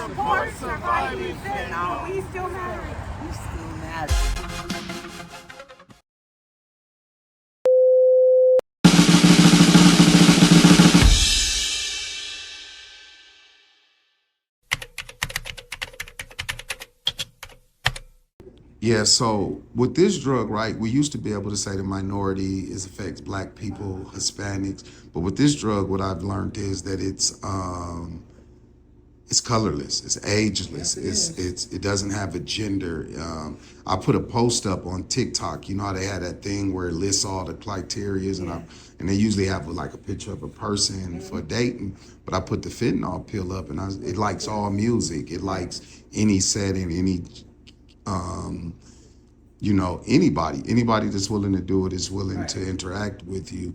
support surviving fentanyl. We still matter. We still matter. Yeah, so with this drug, right, we used to be able to say the minority is affects black people, Hispanics, but with this drug, what I've learned is that it's colorless, it's ageless, it doesn't have a gender. I put a post up on TikTok. You know how they had that thing where it lists all the criterias, and they usually have like a picture of a person for dating. But I put the fentanyl pill up, and it likes all music. It likes any setting, any anybody that's willing to do it is willing to interact with you.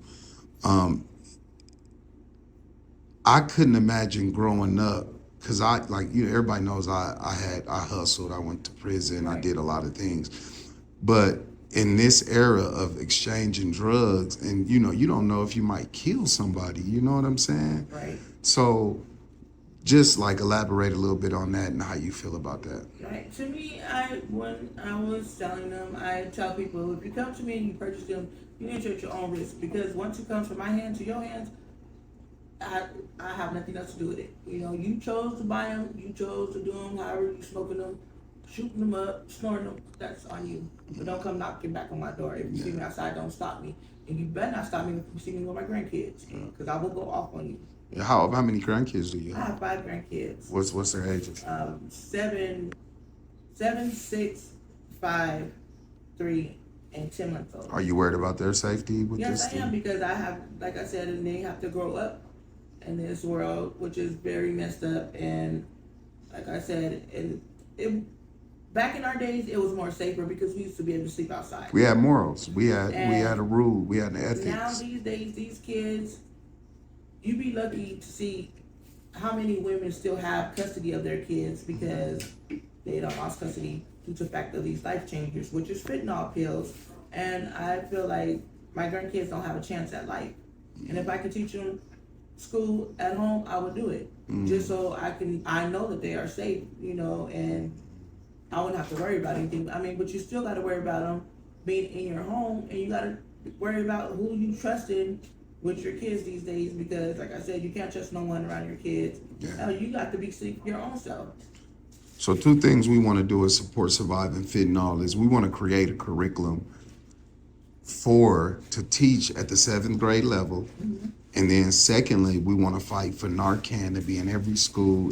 I couldn't imagine growing up because everybody knows I hustled, I went to prison, I did a lot of things, but in this era of exchanging drugs, and you don't know if you might kill somebody, you know what I'm saying? Right. So just like elaborate a little bit on that and how you feel about that. Right. To me, when I was selling them, I tell people, if you come to me and you purchase them, you need to at your own risk, because once it comes from my hand to your hands, I have nothing else to do with it. You chose to buy them, you chose to do them, however you smoking them, shooting them up, snorting them. That's on you. But don't come knocking back on my door. If you see me outside, don't stop me. And you better not stop me if you see me with my grandkids, because I will go off on you. How many grandkids do you have? I have 5 grandkids. What's their ages? 7, 6, 5, 3, and 10 months old. Are you worried about their safety with this? Yes, I am, because I have, like I said, and they have to grow up in this world, which is very messed up. And like I said, back in our days, it was more safer because we used to be able to sleep outside. We had morals. We had a rule. We had an ethics. Now these days, these kids, you'd be lucky to see how many women still have custody of their kids because they don't lost custody due to the fact of these life changers, which is fentanyl pills. And I feel like my grandkids don't have a chance at life. And if I could teach them school at home, I would do it. Just so I know that they are safe, and I wouldn't have to worry about anything. I mean, but you still got to worry about them being in your home, and you got to worry about who you trusted with your kids these days, because like I said, you can't trust no one around your kids. Yeah. You got to be safe your own self. So 2 things we want to do as support surviving fentanyl is we want to create a curriculum to teach at the 7th grade level. And then secondly, we want to fight for Narcan to be in every school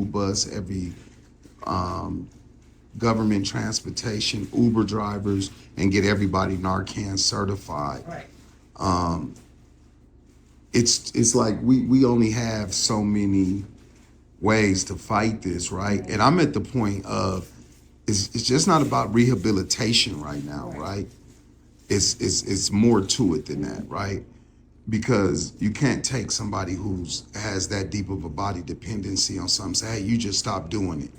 bus, every government transportation, Uber drivers, and get everybody Narcan certified. Right. It's like we only have so many ways to fight this, right? And I'm at the point of it's just not about rehabilitation right now, right? It's more to it than that, right? Because you can't take somebody who's has that deep of a body dependency on something, say, hey, you just stop doing it,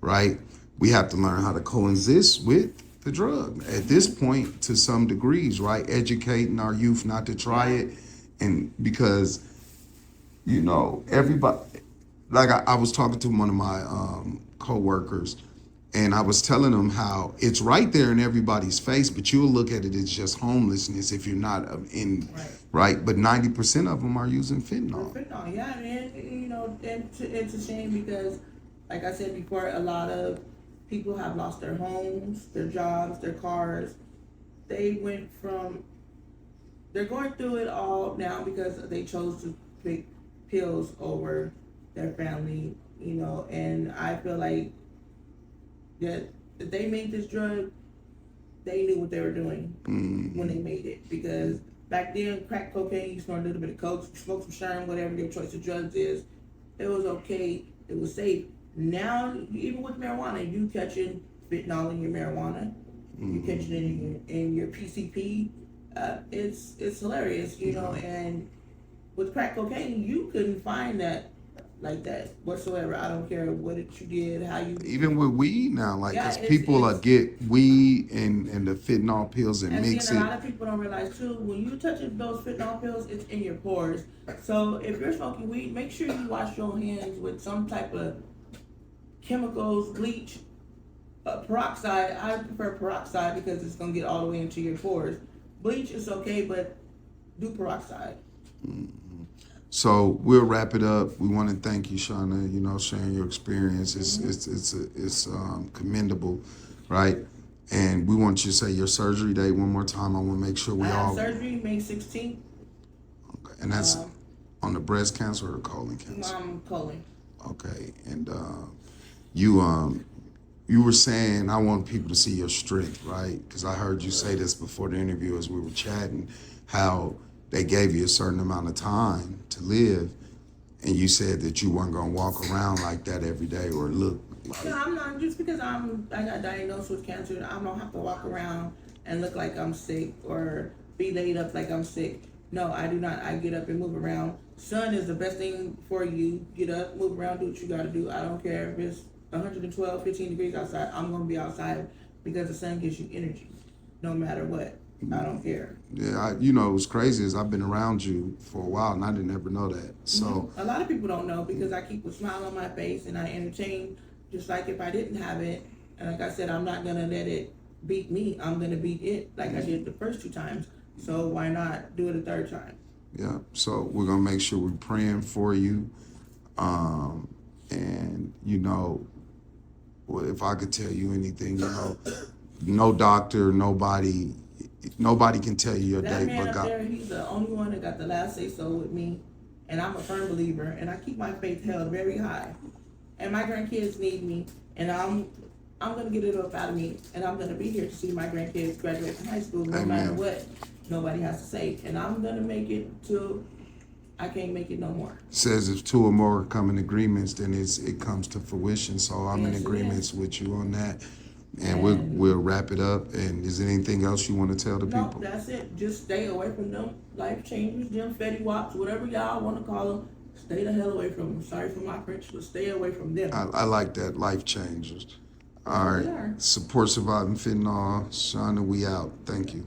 right? We have to learn how to coexist with the drug at this point to some degrees, right? Educating our youth not to try it. And because, everybody, like I was talking to one of my co-workers, and I was telling them how it's right there in everybody's face, but you'll look at it as just homelessness if you're not right? But 90% of them are using fentanyl. Fentanyl, yeah, and it's a shame because, like I said before, a lot of people have lost their homes, their jobs, their cars. They're going through it all now because they chose to pick pills over their family, and I feel like that if they made this drug, they knew what they were doing when they made it. Because back then, crack cocaine, you snort a little bit of coke, you smoke some sherm, whatever your choice of drugs is, it was okay, it was safe. Now, even with marijuana, you catching fentanyl in your marijuana, you catching it in your PCP. It's hilarious, and with crack cocaine, you couldn't find that like that whatsoever. I don't care what you did, how you... Even with weed now, because people get weed and the fentanyl pills and mix it. A lot of people don't realize too, when you touch those fentanyl pills, it's in your pores. So if you're smoking weed, make sure you wash your hands with some type of chemicals, bleach, peroxide. I prefer peroxide because it's gonna get all the way into your pores. Bleach is okay, but do peroxide. So we'll wrap it up. We want to thank you, Shauna. You know, sharing your experience. It's commendable, right? And we want you to say your surgery date one more time. I want to make sure we I have all. surgery May 16th. Okay. And that's on the breast cancer or colon cancer. Colon. Okay. And you were saying I want people to see your strength, right? Because I heard you say this before the interview as we were chatting, how they gave you a certain amount of time to live, and you said that you weren't gonna walk around like that every day or look like. No, I'm not. Just because I got diagnosed with cancer, I don't have to walk around and look like I'm sick or be laid up like I'm sick. No, I do not. I get up and move around. Sun is the best thing for you. Get up, move around, do what you gotta do. I don't care if it's 112, 15 degrees outside. I'm gonna be outside because the sun gives you energy, no matter what. I don't care. Yeah, you know, what's crazy is I've been around you for a while and I didn't ever know that. So a lot of people don't know because I keep a smile on my face and I entertain just like if I didn't have it. And like I said, I'm not gonna let it beat me. I'm gonna beat it like I did the first 2 times. So why not do it a 3rd time? yeah, so we're gonna make sure we're praying for you. And you know, well, if I could tell you anything, you know, no doctor, nobody can tell you your That date man but up God. there, he's the only one that got the last say so with me. And I'm a firm believer and I keep my faith held very high. And my grandkids need me and I'm gonna get it up out of me and I'm gonna be here to see my grandkids graduate from high school no matter what nobody has to say. And I'm gonna make it till I can't make it no more. Says if 2 or more come in agreements, then it comes to fruition. So I'm in Yes, it agreements with you on that. And we'll wrap it up. And is there anything else you want to tell the No, people? that's it. Just stay away from them life changers, them Fetty Wops, whatever y'all want to call them. Stay the hell away from them. Sorry for my French, but stay away from them. I like that. Life changers. All They right. are. Support Surviving Fentanyl. Shauna, we out. Thank you.